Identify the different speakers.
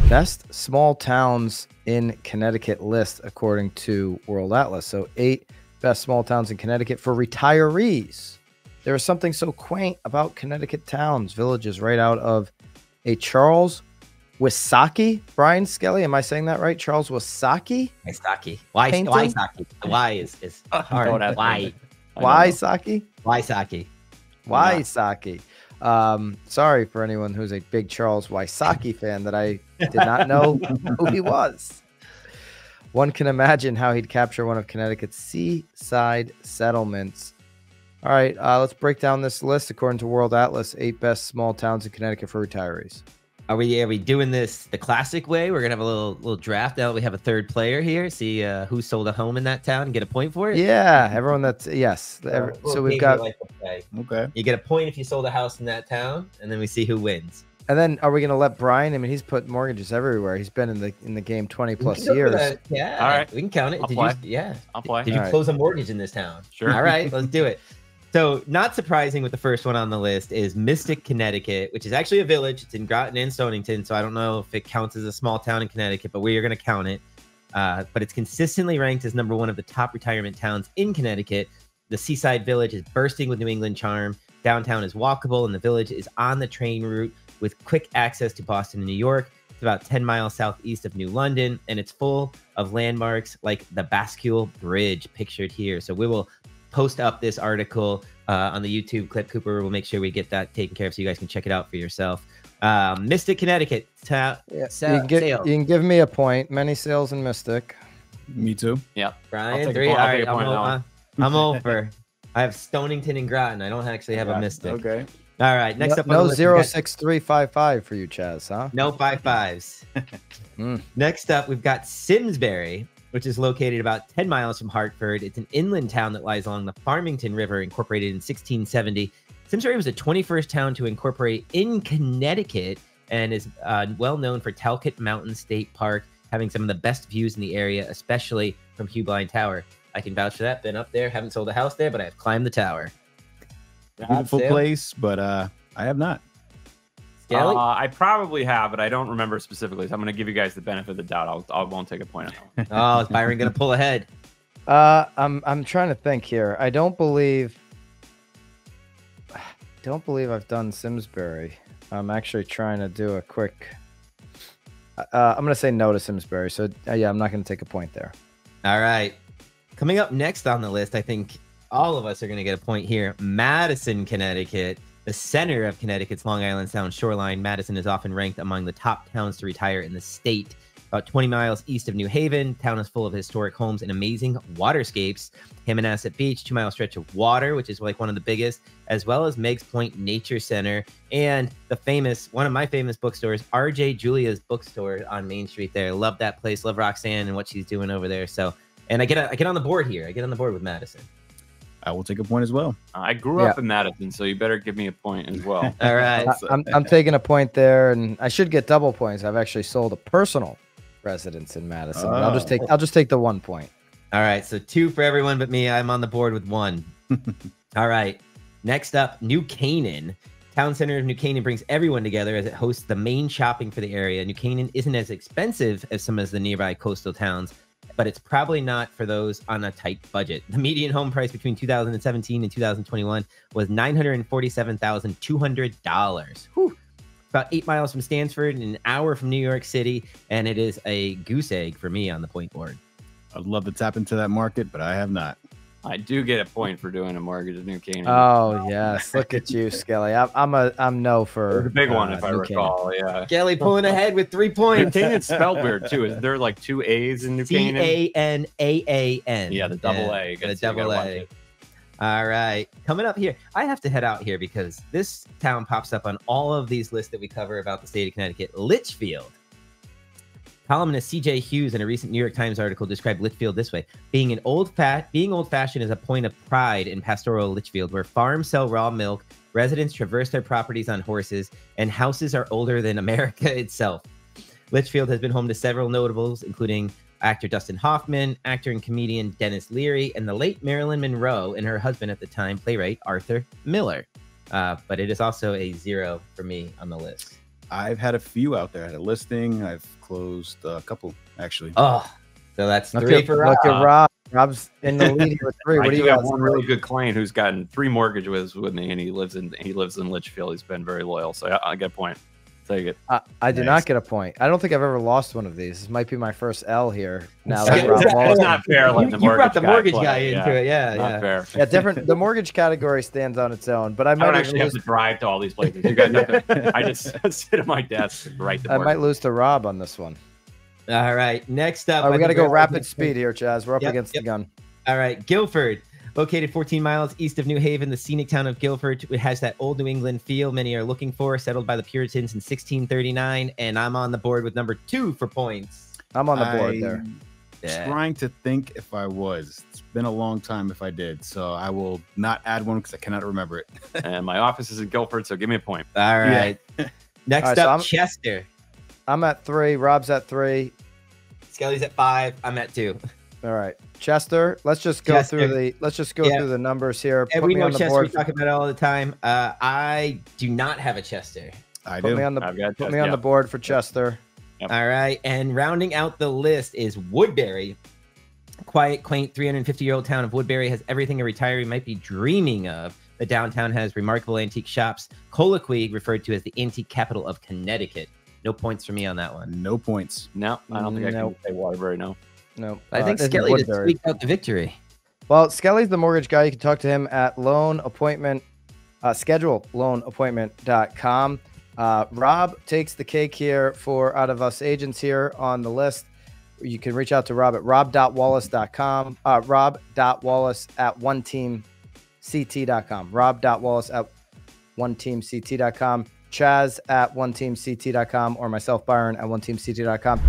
Speaker 1: Best small towns in Connecticut list according to World Atlas. So 8 best small towns in Connecticut for retirees. There is something so quaint about Connecticut towns, villages right out of a Charles Wisaki. Brian Skelly, am I saying that right? Charles Wisaki?
Speaker 2: Wisaki. Why Saki? The Y is hard. Why?
Speaker 1: Wisaki?
Speaker 2: Wisaki.
Speaker 1: Wisaki. Sorry for anyone who's a big Charles Wysocki fan that I did not know who he was. One can imagine how he'd capture one of Connecticut's seaside settlements. All right, let's break down this list according to World Atlas. 8 best small towns in Connecticut for retirees.
Speaker 2: Are we doing this the classic way? We're gonna have a little draft out. We have a third player here. See who sold a home in that town and get a point for it.
Speaker 1: Yeah, everyone that's yes. So we've got
Speaker 3: okay.
Speaker 2: You get a point if you sold a house in that town, and then we see who wins.
Speaker 1: And then are we gonna let Brian? I mean, he's put mortgages everywhere. He's been in the game 20+ years.
Speaker 2: Yeah,
Speaker 4: all right,
Speaker 2: we can count it.
Speaker 4: I'll play.
Speaker 2: Did you close a mortgage in this town?
Speaker 4: Sure.
Speaker 2: All right, let's do it. So, not surprising with the first one on the list is Mystic, Connecticut, which is actually a village. It's in Groton and Stonington, so I don't know if it counts as a small town in Connecticut, but we are going to count it. But it's consistently ranked as #1 of the top retirement towns in Connecticut. The seaside village is bursting with New England charm. Downtown is walkable, and the village is on the train route with quick access to Boston and New York. It's about 10 miles southeast of New London, and it's full of landmarks like the Bascule Bridge pictured here. So we will post up this article on the YouTube clip. Cooper will make sure we get that taken care of so you guys can check it out for yourself. Mystic, Connecticut.
Speaker 1: You can give me a point. Many sales in Mystic.
Speaker 3: Me too.
Speaker 4: Yeah.
Speaker 2: Brian, 3. All right, I'm over. I have Stonington and Groton. I don't actually have a Mystic.
Speaker 3: Okay.
Speaker 2: All right. Next up.
Speaker 1: No 06355 for you, Chaz, huh?
Speaker 2: No 55s. Next up, we've got Simsbury, which is located about 10 miles from Hartford. It's an inland town that lies along the Farmington River, incorporated in 1670. Simsbury was the 21st town to incorporate in Connecticut and is well known for Talcott Mountain State Park, having some of the best views in the area, especially from Hugh Blind Tower. I can vouch for that. Been up there, haven't sold a house there, but I've climbed the tower.
Speaker 3: Beautiful place, but I have not.
Speaker 2: Skelly?
Speaker 4: I probably have, but I don't remember specifically. So I'm going to give you guys the benefit of the doubt. I won't take a point on that one.
Speaker 2: Oh, is Byron going to pull ahead?
Speaker 1: I'm trying to think here. I don't believe I've done Simsbury. I'm actually trying to do a quick. I'm going to say no to Simsbury. So yeah, I'm not going to take a point there.
Speaker 2: All right. Coming up next on the list, I think all of us are going to get a point here. Madison, Connecticut. The center of Connecticut's Long Island Sound shoreline, Madison is often ranked among the top towns to retire in the state. About 20 miles east of New Haven, town is full of historic homes and amazing waterscapes. Hammonasset Beach, 2-mile stretch of water, which is like one of the biggest, as well as Meigs Point Nature Center, and one of my famous bookstores, RJ Julia's bookstore on Main Street there. Love that place. Love Roxanne and what she's doing over there. So, and I get on the board here. I get on the board with Madison.
Speaker 3: I will take a point as well.
Speaker 4: I grew up in Madison, so you better give me a point as well.
Speaker 2: All right.
Speaker 1: I'm taking a point there, and I should get double points. I've actually sold a personal residence in Madison. I'll just take the 1 point.
Speaker 2: All right, so 2 for everyone but me. I'm on the board with 1. All right. Next up, New Canaan. Town center of New Canaan brings everyone together as it hosts the main shopping for the area. New Canaan isn't as expensive as some of the nearby coastal towns, but it's probably not for those on a tight budget. The median home price between 2017 and 2021 was $947,200. About 8 miles from Stanford and an hour from New York City, and it is a goose egg for me on the point board.
Speaker 3: I'd love to tap into that market, but I have not.
Speaker 4: I do get a point for doing a mortgage at New Canaan.
Speaker 1: Oh yes, look at you, Skelly. I'm no for
Speaker 4: the big one if I recall. Yeah,
Speaker 2: Skelly pulling ahead with 3 points.
Speaker 4: New Canaan's spelled weird too. Is there like 2 A's in New Canaan?
Speaker 2: Canaan.
Speaker 4: Yeah, the double A.
Speaker 2: The double A. All right, coming up here, I have to head out here because this town pops up on all of these lists that we cover about the state of Connecticut. Litchfield. Columnist C.J. Hughes in a recent New York Times article described Litchfield this way: being old-fashioned is a point of pride in pastoral Litchfield, where farms sell raw milk, residents traverse their properties on horses, and houses are older than America itself. Litchfield has been home to several notables, including actor Dustin Hoffman, actor and comedian Dennis Leary, and the late Marilyn Monroe and her husband at the time, playwright Arthur Miller. But it is also a 0 for me on the list.
Speaker 3: I've had a few out there. I had a listing. I've closed a couple, actually.
Speaker 2: Oh, so that's
Speaker 1: Look
Speaker 2: three
Speaker 1: at,
Speaker 2: for
Speaker 1: look
Speaker 2: Rob.
Speaker 1: at Rob. Rob's in the lead here with 3.
Speaker 4: I
Speaker 1: What do
Speaker 4: do
Speaker 1: you
Speaker 4: have
Speaker 1: got?
Speaker 4: one really good client who's gotten 3 mortgages with me, and he lives in Litchfield. He's been very loyal, so I get a point. Take it.
Speaker 1: I did
Speaker 3: Nice.
Speaker 1: not get a point. I don't think I've ever lost one of these. This might be my first L here. Now
Speaker 2: Yeah,
Speaker 1: that Rob
Speaker 4: It's
Speaker 1: Wallace.
Speaker 4: not fair. Like
Speaker 2: You brought the mortgage guy
Speaker 4: play.
Speaker 2: into it. Yeah,
Speaker 4: Not
Speaker 2: yeah.
Speaker 4: fair.
Speaker 1: Yeah, different. The mortgage category stands on its own, but I
Speaker 4: I
Speaker 1: might
Speaker 4: don't
Speaker 1: even
Speaker 4: actually have
Speaker 1: lose,
Speaker 4: to drive to all these places. You guys have to, I just sit at my desk and write the
Speaker 1: I might
Speaker 4: mortgage.
Speaker 1: lose to Rob on this one.
Speaker 2: All right. Next up,
Speaker 1: All right, we
Speaker 2: I
Speaker 1: got to
Speaker 2: think
Speaker 1: go
Speaker 2: we're-
Speaker 1: rapid speed here, Chaz. We're up
Speaker 2: Yep,
Speaker 1: against
Speaker 2: yep.
Speaker 1: the gun.
Speaker 2: All right, Guilford, located 14 miles east of New Haven, the scenic town of Guilford. It has that old New England feel many are looking for, settled by the Puritans in 1639, and I'm on the board with number 2 for points.
Speaker 1: I'm on the board there.
Speaker 3: Trying to think if I was. It's been a long time if I did, so I will not add one because I cannot remember it.
Speaker 4: And my office is in Guilford, so give me a point.
Speaker 2: All right. Next
Speaker 1: All right, so
Speaker 2: up,
Speaker 1: I'm-
Speaker 2: Chester.
Speaker 1: I'm at 3. Rob's at 3.
Speaker 2: Skelly's at 5. I'm at 2.
Speaker 1: All right, Chester. Let's just go
Speaker 2: Chester.
Speaker 1: through the. Let's just go
Speaker 2: Yeah.
Speaker 1: through the numbers here.
Speaker 2: And
Speaker 1: Put
Speaker 2: we
Speaker 1: me
Speaker 2: know
Speaker 1: on the
Speaker 2: Chester. We
Speaker 1: board.
Speaker 2: talk about it all the time. I do not have a Chester.
Speaker 3: I
Speaker 1: Put
Speaker 3: do.
Speaker 1: me on the.
Speaker 4: I've got
Speaker 1: Put me on the board for Chester.
Speaker 4: Yep.
Speaker 2: All right. And rounding out the list is Woodbury. Quiet, quaint, 350-year-old town of Woodbury has everything a retiree might be dreaming of. The downtown has remarkable antique shops. Colloquy, referred to as the antique capital of Connecticut. No points for me on that one.
Speaker 3: No points.
Speaker 4: No, I don't think I
Speaker 1: Nope.
Speaker 4: can say Waterbury. No.
Speaker 1: No,
Speaker 2: I think
Speaker 1: this is
Speaker 2: Skelly just
Speaker 1: Woodbury.
Speaker 2: squeaked out the victory.
Speaker 1: Well, Skelly's the mortgage guy. You can talk to him at loan appointment, scheduleloanappointment.com. Rob takes the cake here for out of us agents here on the list. You can reach out to Rob at rob.wallace.com, rob.wallace at oneteamct.com, rob.wallace at oneteamct.com, Chaz at oneteamct.com, or myself, Byron, at oneteamct.com.